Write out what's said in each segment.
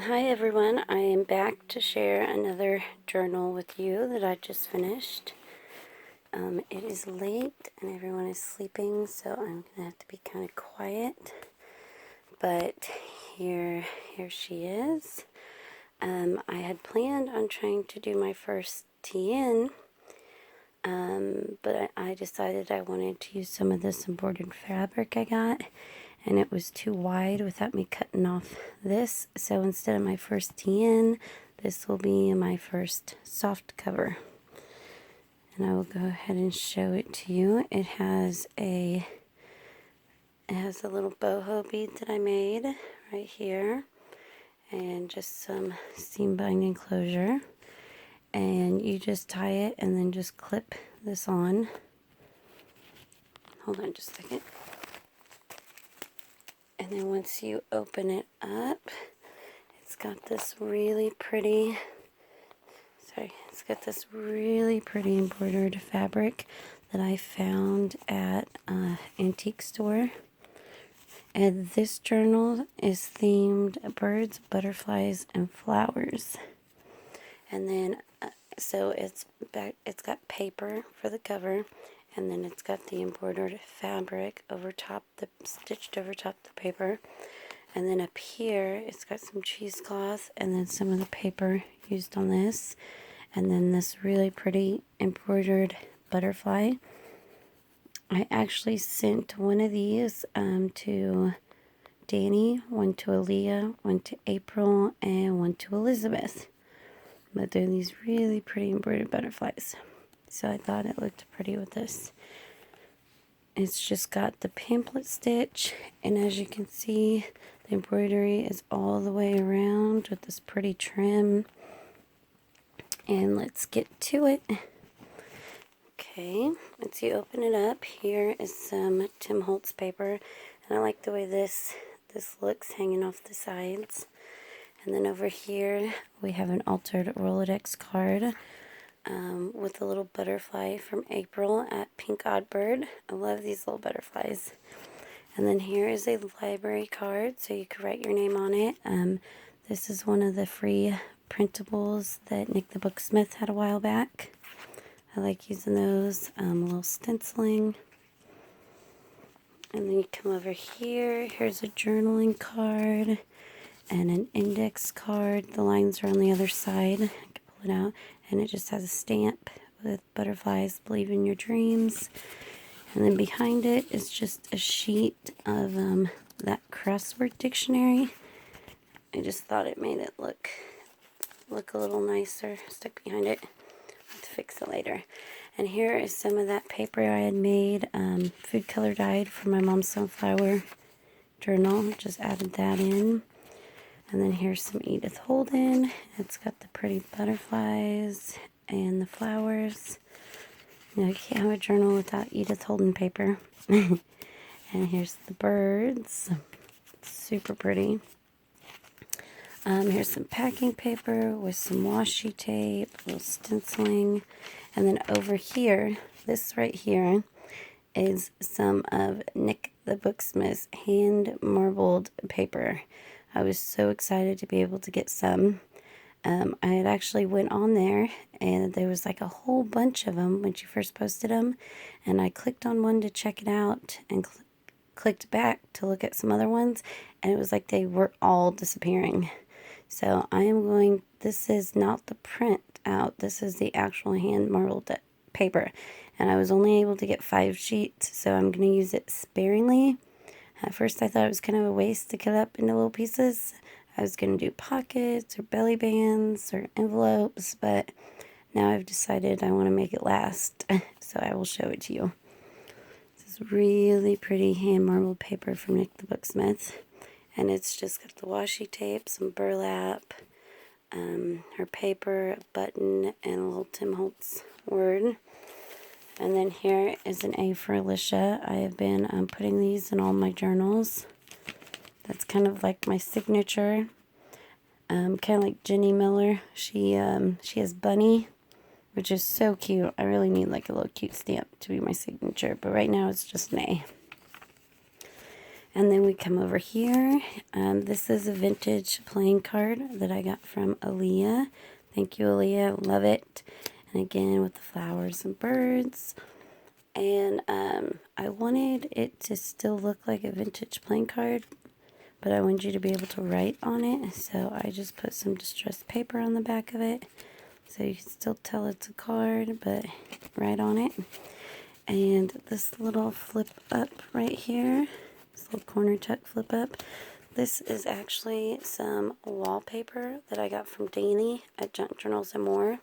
Hi everyone, I am back to share another journal with you that I just finished. It is late and everyone is sleeping, so I'm going to have to be kind of quiet. But here she is. I had planned on trying to do my first TN, but I decided I wanted to use some of this embroidered fabric I got, and it was too wide without me cutting off this. So instead of my first TN, this will be my first soft cover. And I will go ahead and show it to you. It has a little boho bead that I made right here, and just some seam binding closure. And you just tie it and then just clip this on. Hold on just a second. And then once you open it up, it's got this really pretty embroidered fabric that I found at an antique store. And this journal is themed birds, butterflies, and flowers. And then, so it's got paper for the cover, and then it's got the embroidered fabric stitched over top the paper. And then up here, it's got some cheesecloth and then some of the paper used on this. And then this really pretty embroidered butterfly. I actually sent one of these to Danny, one to Aaliyah, one to April, and one to Elizabeth. But they're these really pretty embroidered butterflies. So I thought it looked pretty with this. It's just got the pamphlet stitch, and as you can see, the embroidery is all the way around with this pretty trim. And let's get to it. Okay, once you open it up, here is some Tim Holtz paper, and I like the way this looks hanging off the sides. And then over here we have an altered Rolodex card with a little butterfly from April at Pink Oddbird. I love these little butterflies. And then here is a library card, so you could write your name on it. This is one of the free printables that Nick the Booksmith had a while back. I like using those. A little stenciling. And then you come over here. Here's a journaling card and an index card. The lines are on the other side. I can pull it out. And it just has a stamp with butterflies, believe in your dreams. And then behind it is just a sheet of that crossword dictionary. I just thought it made it look a little nicer stuck behind it. I'll have to fix it later. And here is some of that paper I had made, food color dyed for my mom's sunflower journal. Just added that in. And then here's some Edith Holden. It's got the pretty butterflies and the flowers. You know, you can't have a journal without Edith Holden paper. And here's the birds. Super pretty. Here's some packing paper with some washi tape, a little stenciling. And then over here, this right here, is some of Nick the Booksmith's hand marbled paper. I was so excited to be able to get some. I had actually went on there, and there was like a whole bunch of them when she first posted them. And I clicked on one to check it out, and clicked back to look at some other ones, and it was like they were all disappearing. So this is not the print out, this is the actual hand marbled paper. And I was only able to get 5 sheets, so I'm going to use it sparingly. At first I thought it was kind of a waste to cut up into little pieces. I was going to do pockets or belly bands or envelopes, but now I've decided I want to make it last, so I will show it to you. This is really pretty hand marbled paper from Nick the Booksmith. And it's just got the washi tape, some burlap, her paper, a button, and a little Tim Holtz word. And then here is an A for Alicia. I have been putting these in all my journals. That's kind of like my signature. Kind of like Jenny Miller. She has Bunny, which is so cute. I really need like a little cute stamp to be my signature. But right now it's just an A. And then we come over here. This is a vintage playing card that I got from Aaliyah. Thank you, Aaliyah. Love it. And again, with the flowers and birds. And I wanted it to still look like a vintage playing card, but I wanted you to be able to write on it. So I just put some distressed paper on the back of it, so you can still tell it's a card, but write on it. And this little flip up right here, this little corner tuck flip up, this is actually some wallpaper that I got from Danny at Junk Journals and More.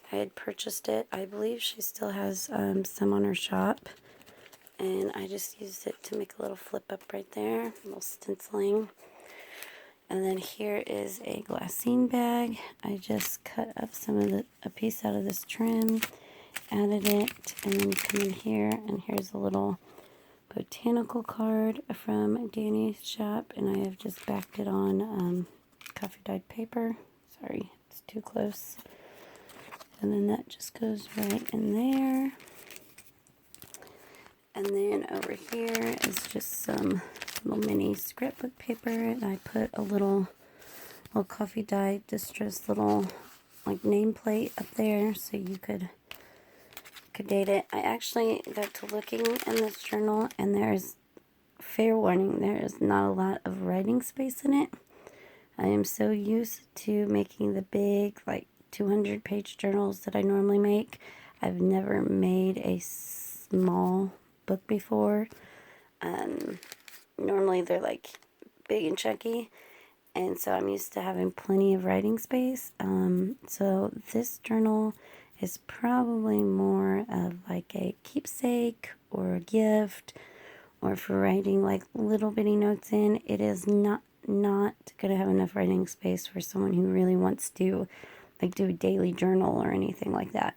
I had purchased it. I believe she still has some on her shop. And I just used it to make a little flip up right there, a little stenciling. And then here is a glassine bag. I just cut up a piece out of this trim, added it, and then you come in here, and here's a little botanical card from Danny's shop, and I have just backed it on coffee dyed paper. Sorry, it's too close. And then that just goes right in there. And then over here is just some little mini scrapbook paper, and I put a little coffee dyed distressed little like nameplate up there so you could date it. I actually got to looking in this journal, and there's, fair warning, there is not a lot of writing space in it. I am so used to making the big like 200-page journals that I normally make. I've never made a small book before. Normally they're like big and chunky, and so I'm used to having plenty of writing space. So this journal is probably more of like a keepsake or a gift, or for writing like little bitty notes in. It is not going to have enough writing space for someone who really wants to like do a daily journal or anything like that.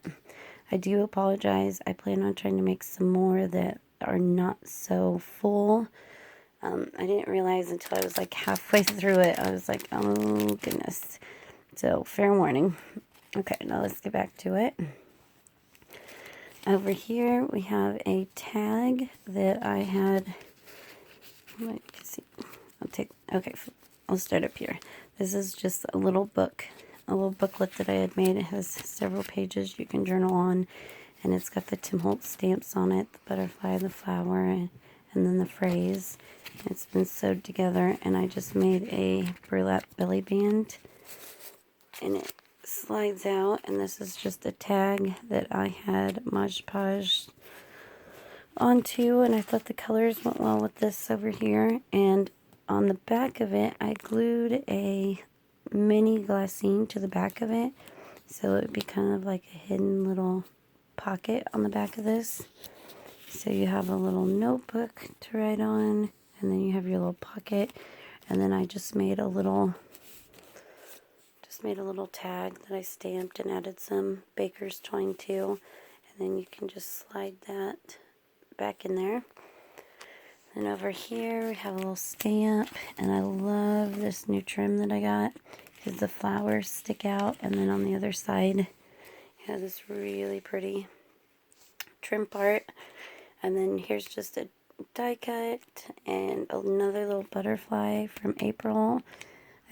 I do apologize. I plan on trying to make some more that are not so full. I didn't realize until I was like halfway through it. I was like, oh goodness. So fair warning. Okay, now let's get back to it. Over here we have a tag that I had. Let's see. I'll start up here. This is just a little book, a little booklet that I had made. It has several pages you can journal on, and it's got the Tim Holtz stamps on it, the butterfly, the flower, and then the phrase. It's been sewed together, and I just made a burlap belly band, and it slides out, and this is just a tag that I had Mod Podge onto, and I thought the colors went well with this over here. And on the back of it, I glued a mini glassine to the back of it, so it would be kind of like a hidden little pocket on the back of this. So you have a little notebook to write on, and then you have your little pocket, and then I just made a little tag that I stamped and added some baker's twine to, and then you can just slide that back in there. And over here we have a little stamp, and I love this new trim that I got because the flowers stick out, and then on the other side you have this really pretty trim part. And then here's just a die cut and another little butterfly from April.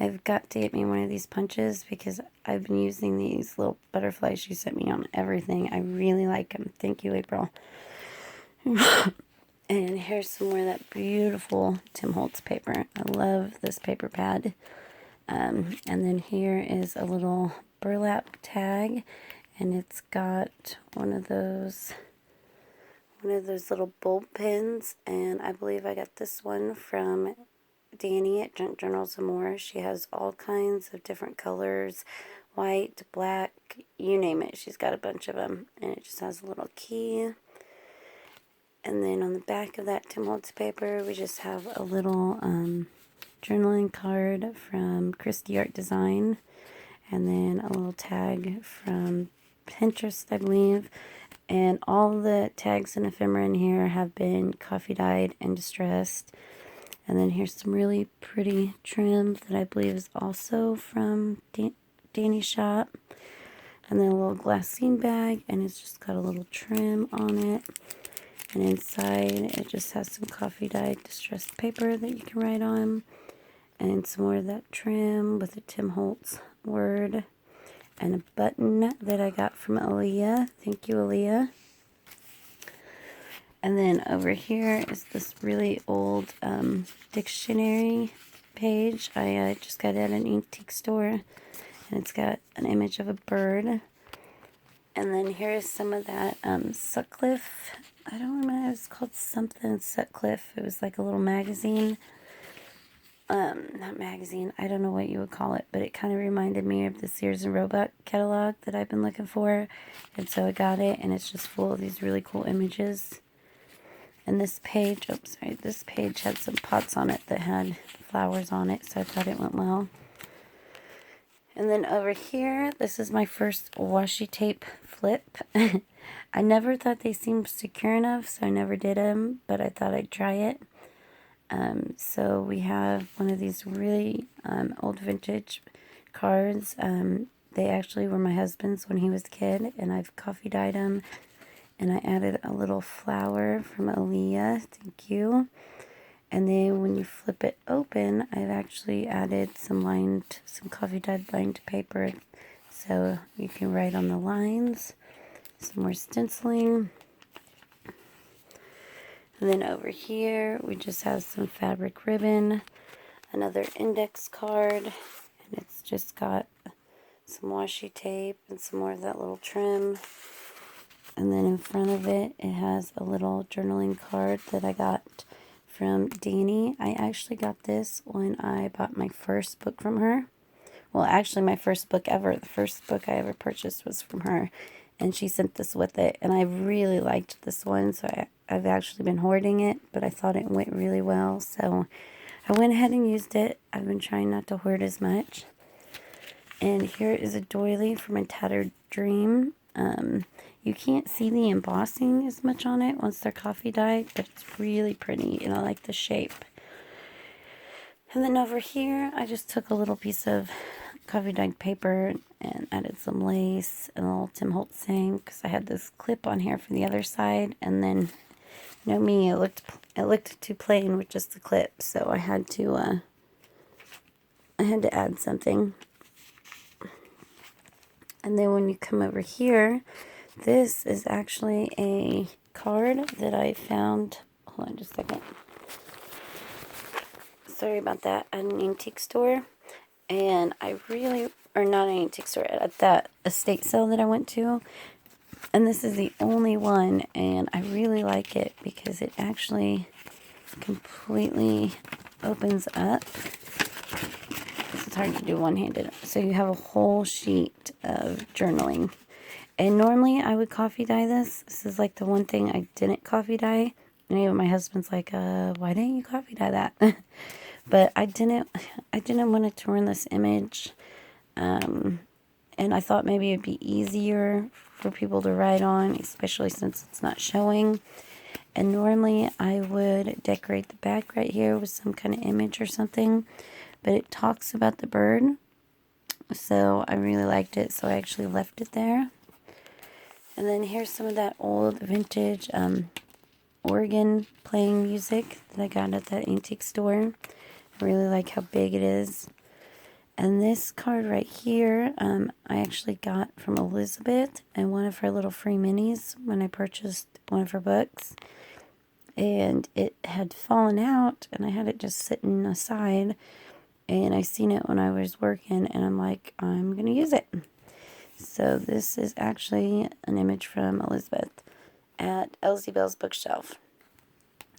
I've got to get me one of these punches because I've been using these little butterflies she sent me on everything. I really like them. Thank you, April. And here's some more of that beautiful Tim Holtz paper. I love this paper pad. And then here is a little burlap tag, and it's got one of those little bulb pins, and I believe I got this one from Danny at Junk Journals and More. She has all kinds of different colors, white, black, you name it. She's got a bunch of them, and it just has a little key. And then on the back of that Tim Holtz paper, we just have a little journaling card from Christy Art Design, and then a little tag from Pinterest, I believe. And all the tags and ephemera in here have been coffee dyed and distressed. And then here's some really pretty trim that I believe is also from Danny's shop. And then a little glassine bag, and it's just got a little trim on it. And inside, it just has some coffee-dyed distressed paper that you can write on. And some more of that trim with a Tim Holtz word. And a button that I got from Aaliyah. Thank you, Aaliyah. And then over here is this really old dictionary page. I just got it at an antique store. And it's got an image of a bird. And then here is some of that Sutcliffe. I don't remember, it was called something Sutcliffe. It was like a little magazine. Not magazine, I don't know what you would call it, but it kind of reminded me of the Sears and Roebuck catalog that I've been looking for. And so I got it, and it's just full of these really cool images. And this page, this page had some pots on it that had flowers on it, so I thought it went well. And then over here, this is my first washi tape flip. I never thought they seemed secure enough, so I never did them, but I thought I'd try it. So we have one of these really old vintage cards. They actually were my husband's when he was a kid, and I've coffee dyed them. And I added a little flower from Aaliyah. Thank you. And then when you flip it open, I've actually added some coffee dyed lined paper, so you can write on the lines. Some more stenciling. And then over here, we just have some fabric ribbon, another index card, and it's just got some washi tape and some more of that little trim. And then in front of it, it has a little journaling card that I got from Danny. I actually got this when I bought my first book from her. Well, actually, my first book ever. The first book I ever purchased was from her. And she sent this with it. And I really liked this one, so I've actually been hoarding it. But I thought it went really well, so I went ahead and used it. I've been trying not to hoard as much. And here is a doily from a Tattered Dream. You can't see the embossing as much on it once they're coffee dyed, but it's really pretty, and I like the shape. And then over here, I just took a little piece of coffee dyed paper and added some lace and a little Tim Holtz saying, because I had this clip on here for the other side, and then, you know me, it looked too plain with just the clip, so I had to add something. And then when you come over here, this is actually a card that I found. Hold on just a second. Sorry about that. At an antique store. And or not an antique store, at that estate sale that I went to. And this is the only one. And I really like it because it actually completely opens up. It's hard to do one-handed. So you have a whole sheet of journaling. And normally I would coffee dye this. This is like the one thing I didn't coffee dye. And even my husband's like, why didn't you coffee dye that? But I didn't want to ruin this image. And I thought maybe it'd be easier for people to write on, especially since it's not showing. And normally I would decorate the back right here with some kind of image or something. But it talks about the bird. So I really liked it, so I actually left it there. And then here's some of that old vintage organ playing music that I got at that antique store. I really like how big it is. And this card right here, I actually got from Elizabeth and one of her little free minis when I purchased one of her books. And it had fallen out, and I had it just sitting aside. And I seen it when I was working, and I'm like, I'm going to use it. So this is actually an image from Elizabeth at Elsie Bell's bookshelf.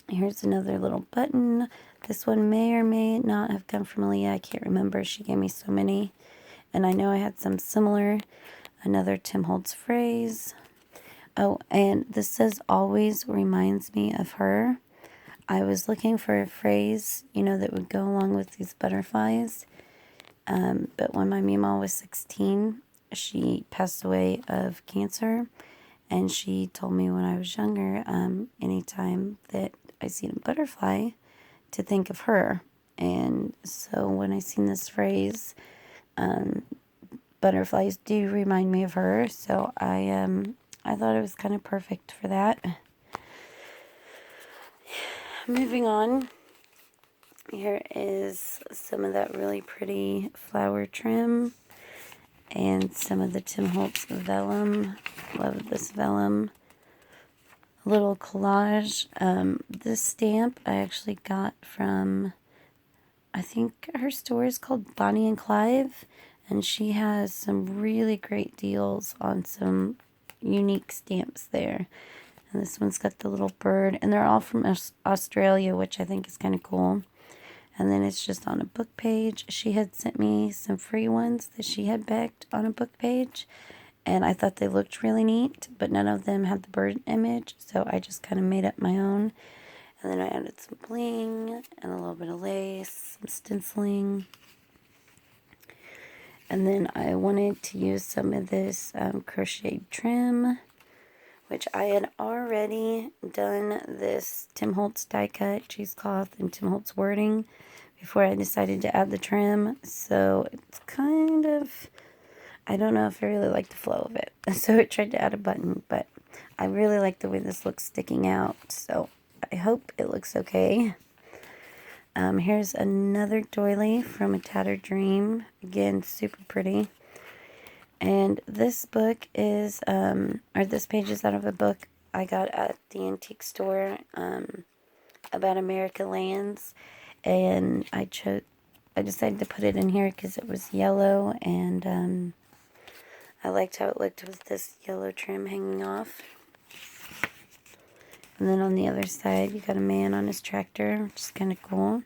Here's another little button. This one may or may not have come from Aaliyah. I can't remember. She gave me so many. And I know I had some similar. Another Tim Holtz phrase. Oh, and this says always reminds me of her. I was looking for a phrase, that would go along with these butterflies. But when my Meemaw was 16, she passed away of cancer. And she told me when I was younger, anytime that I seen a butterfly, to think of her. And so when I seen this phrase, butterflies do remind me of her. So I thought it was kind of perfect for that. moving on, here is some of that really pretty flower trim and some of the Tim Holtz vellum. Love this vellum. Little collage. This stamp I actually got from, I think her store is called Bonnie and Clive, and she has some really great deals on some unique stamps there. And this one's got the little bird, and they're all from Australia, which I think is kind of cool. And then it's just on a book page. She had sent me some free ones that she had begged on a book page, and I thought they looked really neat, but none of them had the bird image, so I just kind of made up my own. And then I added some bling and a little bit of lace, some stenciling. And then I wanted to use some of this crocheted trim, which I had already done this Tim Holtz die cut, cheesecloth, and Tim Holtz wording before I decided to add the trim. So it's kind of, I don't know if I really like the flow of it. So I tried to add a button, but I really like the way this looks sticking out. So I hope it looks okay. Here's another doily from A Tattered Dream. Again, super pretty. And this book is, or this page is out of a book I got at the antique store about America lands. And I decided to put it in here because it was yellow, and I liked how it looked with this yellow trim hanging off. And then on the other side, you got a man on his tractor, which is kind of cool.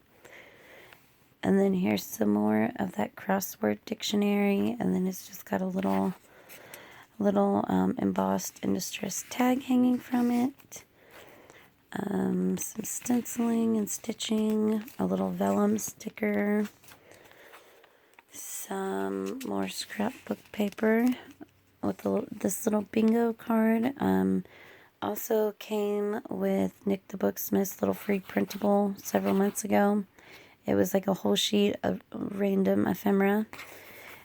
And then here's some more of that crossword dictionary. And then it's just got a little embossed and distressed tag hanging from it. Some stenciling and stitching. A little vellum sticker. Some more scrapbook paper with this little bingo card. Also came with Nick the Booksmith's little free printable several months ago. It was like a whole sheet of random ephemera.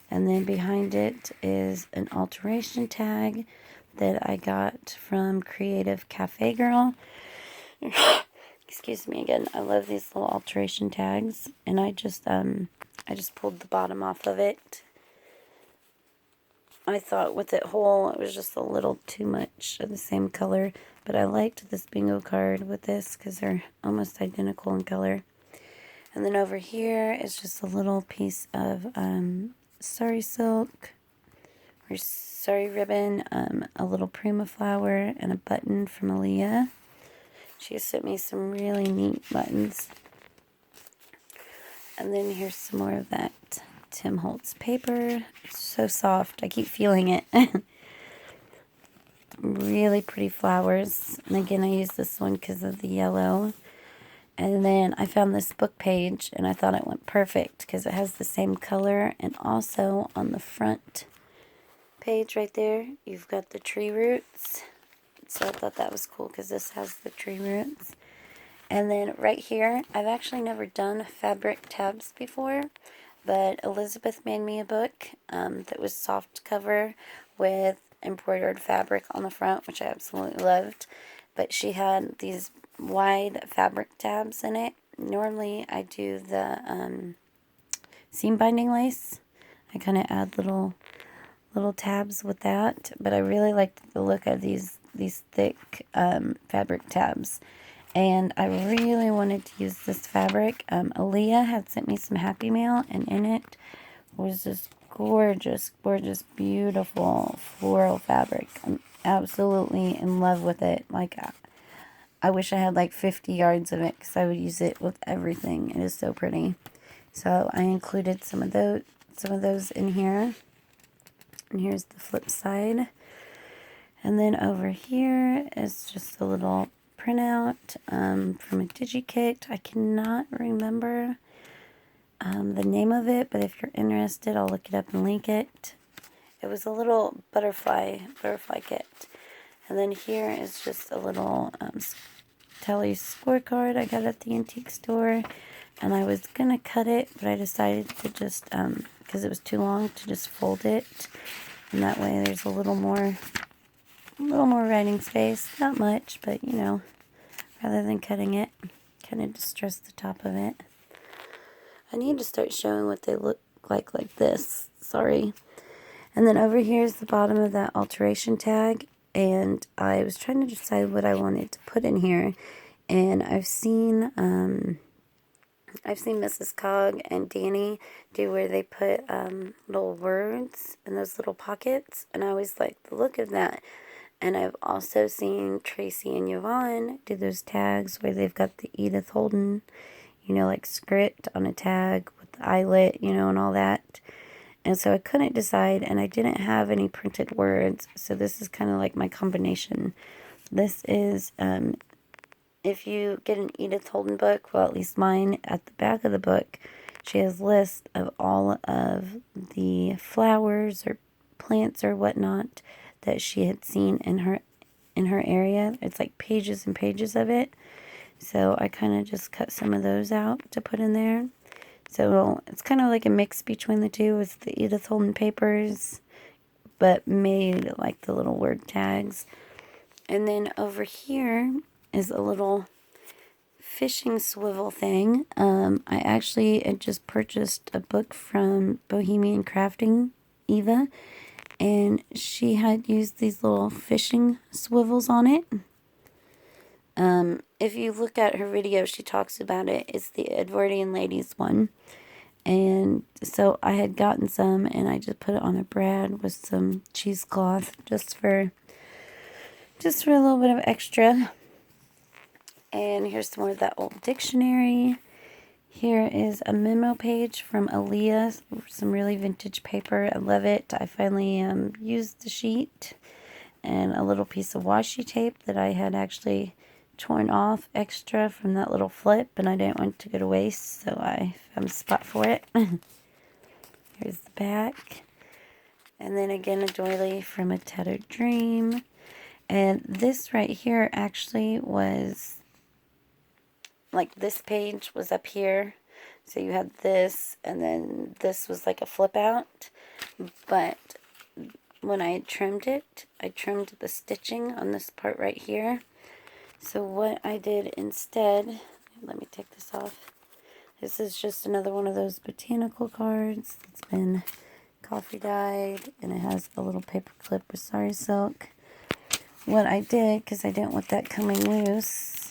And then behind it is an alteration tag that I got from Creative Cafe Girl. Excuse me again. I love these little alteration tags. And I just pulled the bottom off of it. I thought with it whole, it was just a little too much of the same color. But I liked this bingo card with this because they're almost identical in color. And then over here is just a little piece of sari silk or sari ribbon, a little Prima flower, and a button from Aaliyah. She sent me some really neat buttons. And then here's some more of that Tim Holtz paper. It's so soft. I keep feeling it. Really pretty flowers. And again, I use this one because of the yellow. And then I found this book page, and I thought it went perfect because it has the same color. And also on the front page right there, you've got the tree roots. So I thought that was cool because this has the tree roots. And then right here, I've actually never done fabric tabs before, but Elizabeth made me a book that was soft cover with embroidered fabric on the front, which I absolutely loved. But she had these wide fabric tabs in it. Normally, I do the seam binding lace. I kind of add little tabs with that, but I really liked the look of these thick fabric tabs. And I really wanted to use this fabric. Aaliyah had sent me some Happy Mail, and in it was this gorgeous, gorgeous, beautiful floral fabric. I'm absolutely in love with it. Like, I wish I had like 50 yards of it because I would use it with everything. It is so pretty. So I included some of those in here. And here's the flip side. And then over here is just a little printout from a DigiKit. I cannot remember the name of it, but if you're interested, I'll look it up and link it. It was a little butterfly kit. And then here is just a little Telly scorecard I got at the antique store. And I was going to cut it, but I decided to just, because it was too long, to just fold it. And that way there's a little more writing space. Not much, but you know, rather than cutting it. kind of distressed the top of it. I need to start showing what they look like this. Sorry. And then over here is the bottom of that alteration tag. And I was trying to decide what I wanted to put in here. And I've seen Mrs. Cog and Danny do where they put little words in those little pockets. And I always like the look of that. And I've also seen Tracy and Yvonne do those tags where they've got the Edith Holden, you know, like script on a tag with the eyelet, you know, and all that. And so I couldn't decide, and I didn't have any printed words. So this is kind of like my combination. This is, if you get an Edith Holden book, well, at least mine, at the back of the book, she has lists of all of the flowers or plants or whatnot that she had seen in her area. It's like pages and pages of it. So I kind of just cut some of those out to put in there. So it's kind of like a mix between the two. It's the Edith Holden papers, but made like the little word tags. And then over here is a little fishing swivel thing. I actually had just purchased a book from Bohemian Crafting, Eva, and she had used these little fishing swivels on it. If you look at her video, she talks about it. It's the Edwardian Ladies one. And so I had gotten some, and I just put it on a brad with some cheesecloth just for a little bit of extra. And here's some more of that old dictionary. Here is a memo page from Aaliyah, some really vintage paper. I love it. I finally used the sheet and a little piece of washi tape that I had actually torn off extra from that little flip, and I didn't want to go to waste, so I found a spot for it. Here's the back. And then again, a doily from A Tattered Dream. And this right here actually was, like, this page was up here. So you had this, and then this was like a flip out. But when I had trimmed it, I trimmed the stitching on this part right here. So what I did instead, let me take this off. This is just another one of those botanical cards. It's been coffee dyed, and it has a little paper clip with sari silk. What I did, because I didn't want that coming loose,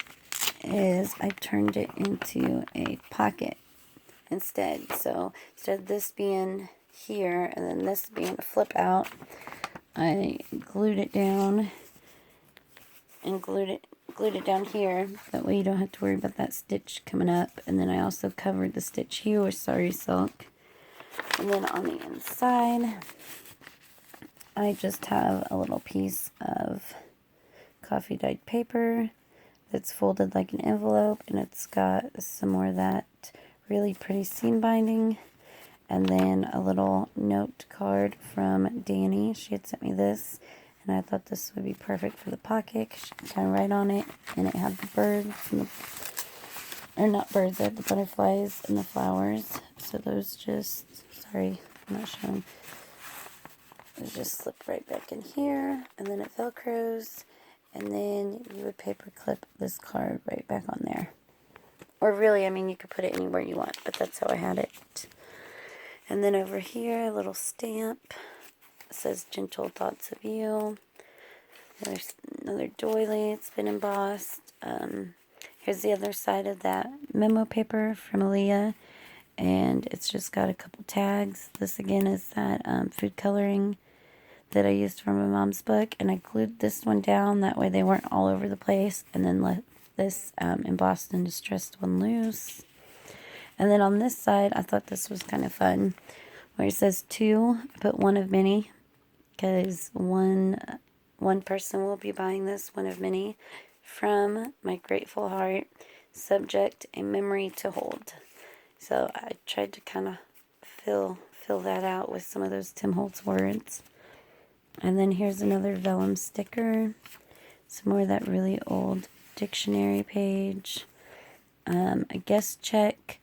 is I turned it into a pocket instead. So instead of this being here and then this being a flip out, I glued it down and glued it down here. That way you don't have to worry about that stitch coming up. And then I also covered the stitch here with sari silk. And then on the inside, I just have a little piece of coffee dyed paper that's folded like an envelope, and it's got some more of that really pretty seam binding. And then a little note card from Danny. She had sent me this, and I thought this would be perfect for the pocket. She can kind of write on it, and it had the birds, and or not birds, it had the butterflies and the flowers. So those just, sorry, I'm not showing. Those just slip right back in here, and then it velcros, and then you would paper clip this card right back on there. Or really, I mean, you could put it anywhere you want, but that's how I had it. And then over here, a little stamp. It says Gentle Thoughts of You. There's another doily. It's been embossed. Here's the other side of that memo paper from Aaliyah. And it's just got a couple tags. This again is that food coloring that I used from my mom's book. And I glued this one down. That way they weren't all over the place. And then let this embossed and distressed one loose. And then on this side, I thought this was kind of fun, where it says two, but one of many, because one person will be buying this, one of many, from my grateful heart, subject, a memory to hold. So I tried to kind of fill that out with some of those Tim Holtz words. And then here's another vellum sticker, some more of that really old dictionary page, a guest check.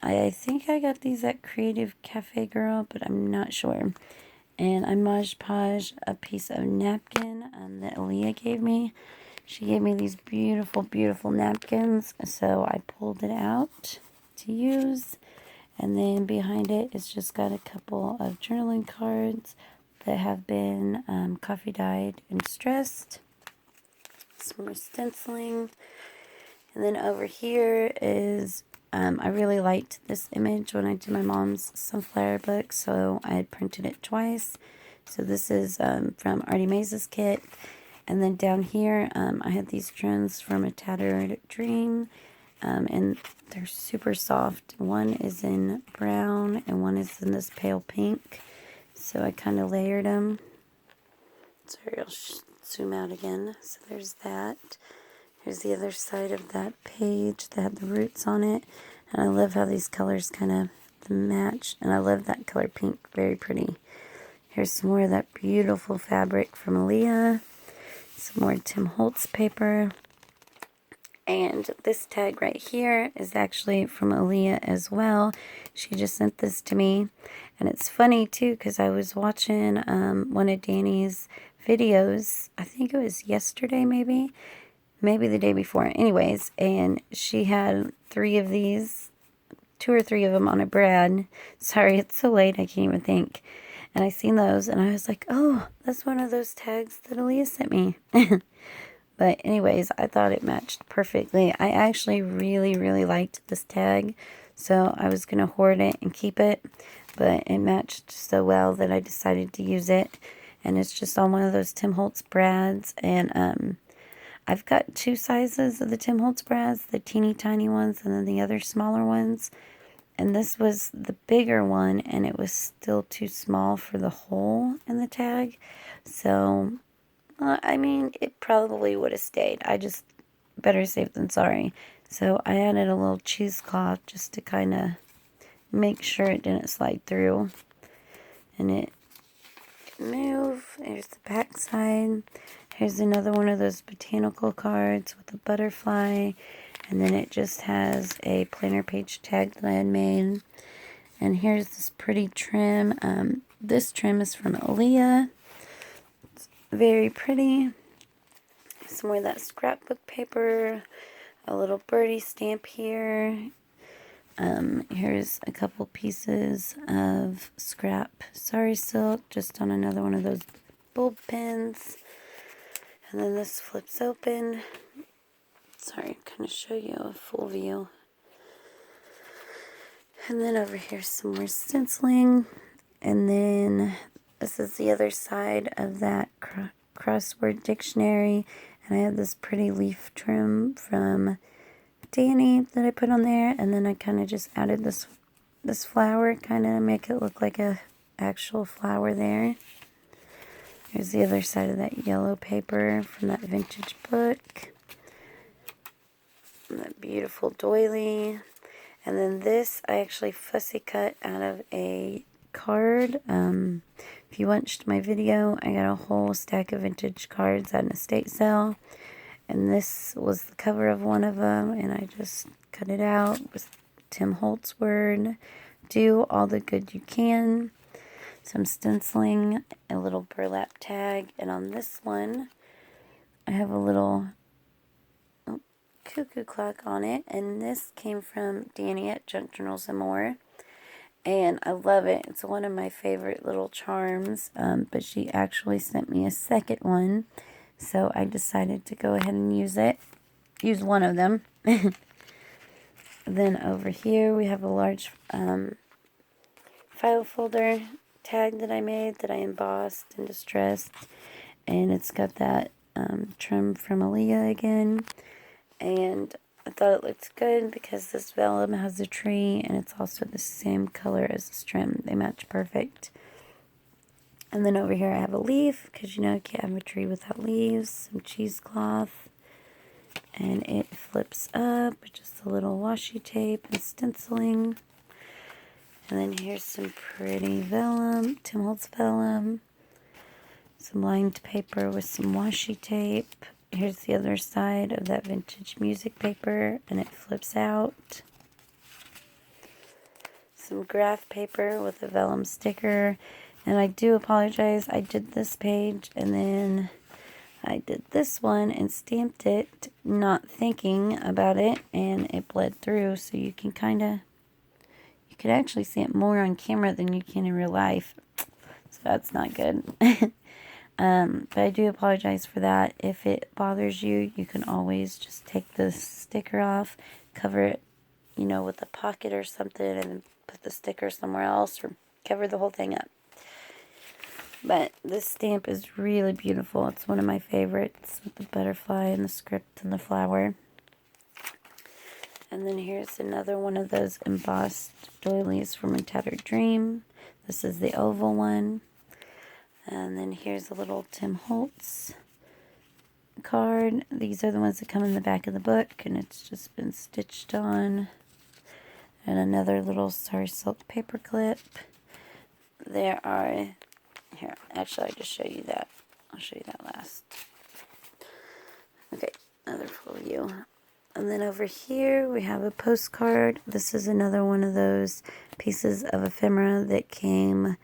I think I got these at Creative Cafe Girl, but I'm not sure. And I Mod Podge a piece of napkin that Aaliyah gave me. She gave me these beautiful, beautiful napkins, so I pulled it out to use. And then behind it, it's just got a couple of journaling cards that have been coffee dyed and distressed. Some more stenciling. And then over here is, I really liked this image when I did my mom's sunflower book, so I had printed it twice. So this is from Artie Maze's kit. And then down here, I had these drones from A Tattered Dream, and they're super soft. One is in brown, and one is in this pale pink. So I kind of layered them. Sorry, I'll zoom out again. So there's that. Here's the other side of that page that had the roots on it. And I love how these colors kind of match. And I love that color pink. Very pretty. Here's some more of that beautiful fabric from Aaliyah. Some more Tim Holtz paper. And this tag right here is actually from Aaliyah as well. She just sent this to me. And it's funny too, because I was watching one of Danny's videos. I think it was yesterday maybe the day before. Anyways, and she had 3 of these, 2 or 3 of them on a brad. Sorry, it's so late, I can't even think. And I seen those, and I was like, oh, that's one of those tags that Aaliyah sent me. But anyways, I thought it matched perfectly. I actually really, really liked this tag, so I was going to hoard it and keep it. But it matched so well that I decided to use it. And it's just on one of those Tim Holtz brads. And I've got 2 sizes of the Tim Holtz brads, the teeny tiny ones and then the other smaller ones. And this was the bigger one, and it was still too small for the hole in the tag. So, I mean, it probably would have stayed. I just, better safe than sorry. So I added a little cheesecloth just to kind of make sure it didn't slide through. And it move. Here's the back side. Here's another one of those botanical cards with a butterfly. And then it just has a planner page tag that I had made. And here's this pretty trim. This trim is from Aaliyah. It's very pretty. Some more of that scrapbook paper. A little birdie stamp here. Here's a couple pieces of scrap sari silk, just on another one of those bulb pins. And then this flips open. Sorry, kind of show you a full view. And then over here some more stenciling. And then this is the other side of that crossword dictionary. And I have this pretty leaf trim from Danny that I put on there. And then I kind of just added this flower, kind of make it look like a actual flower there. Here's the other side of that yellow paper from that vintage book. And that beautiful doily. And then this I actually fussy cut out of a card. If you watched my video, I got a whole stack of vintage cards at an estate sale. And this was the cover of one of them. And I just cut it out with Tim Holtz word. Do all the good you can. Some stenciling, a little burlap tag. And on this one, I have a little cuckoo clock on it, and this came from Danny at Junk Journals and More, and I love it. It's one of my favorite little charms, but she actually sent me a second one, so I decided to go ahead and use one of them. Then over here we have a large file folder tag that I made, that I embossed and distressed, and it's got that trim from Aaliyah again. And I thought it looked good because this vellum has a tree and it's also the same color as this trim. They match perfect. And then over here I have a leaf, because you know you can't have a tree without leaves. Some cheesecloth. And it flips up with just a little washi tape and stenciling. And then here's some pretty vellum, Tim Holtz vellum. Some lined paper with some washi tape. Here's the other side of that vintage music paper, and it flips out. Some graph paper with a vellum sticker. And I do apologize, I did this page, and then I did this one and stamped it, not thinking about it, and it bled through, so you can actually see it more on camera than you can in real life. So that's not good. But I do apologize for that. If it bothers you, you can always just take the sticker off, cover it, with a pocket or something, and then put the sticker somewhere else, or cover the whole thing up. But this stamp is really beautiful. It's one of my favorites, with the butterfly and the script and the flower. And then here's another one of those embossed doilies from A Tattered Dream. This is the oval one. And then here's a little Tim Holtz card. These are the ones that come in the back of the book, and it's just been stitched on. And another little Sari Silk paper clip. There are, here, actually I'll just show you that. I'll show you that last. Okay, another full view. And then over here we have a postcard. This is another one of those pieces of ephemera that came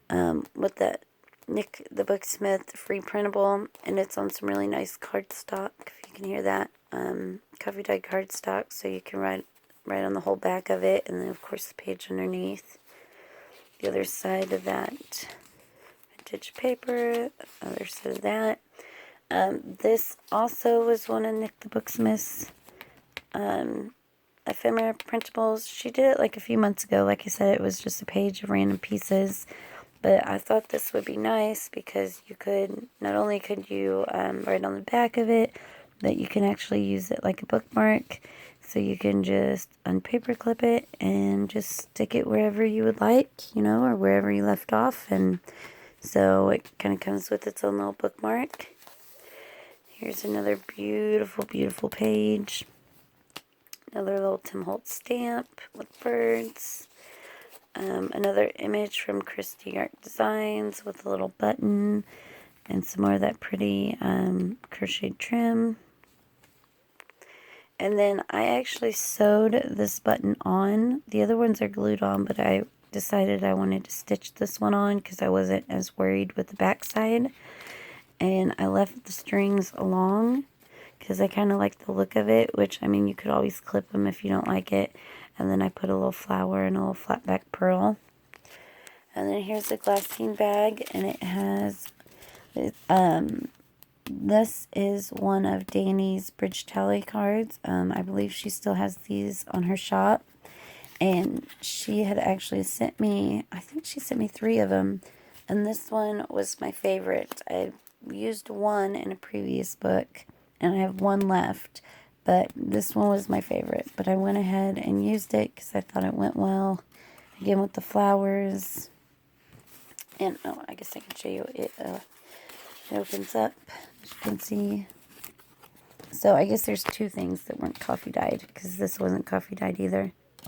with that Nick the Booksmith free printable, and it's on some really nice cardstock, if you can hear that, coffee dyed cardstock, so you can write on the whole back of it, and then of course the page underneath. The other side of that vintage paper, other side of that. This also was one of Nick the Booksmith's ephemera printables. She did it like a few months ago. Like I said, it was just a page of random pieces. But I thought this would be nice because you could, not only could you write on the back of it, but you can actually use it like a bookmark. So you can just unpaper clip it and just stick it wherever you would like, or wherever you left off. And so it kind of comes with its own little bookmark. Here's another beautiful, beautiful page. Another little Tim Holtz stamp with birds. Another image from Christie Art Designs with a little button and some more of that pretty crocheted trim. And then I actually sewed this button on. The other ones are glued on, but I decided I wanted to stitch this one on because I wasn't as worried with the back side. And I left the strings along because I kind of like the look of it, which, I mean, you could always clip them if you don't like it. And then I put a little flower and a little flat back pearl. And then here's a glassine bag, and it has, this is one of Danny's Bridge Tally cards. I believe she still has these on her shop. And she had actually sent me, I think she sent me 3 of them. And this one was my favorite. I used one in a previous book, and I have one left. But this one was my favorite. But I went ahead and used it because I thought it went well. Again, with the flowers. And, oh, I guess I can show you it. It opens up, as you can see. So I guess there's 2 things that weren't coffee dyed, because this wasn't coffee dyed either.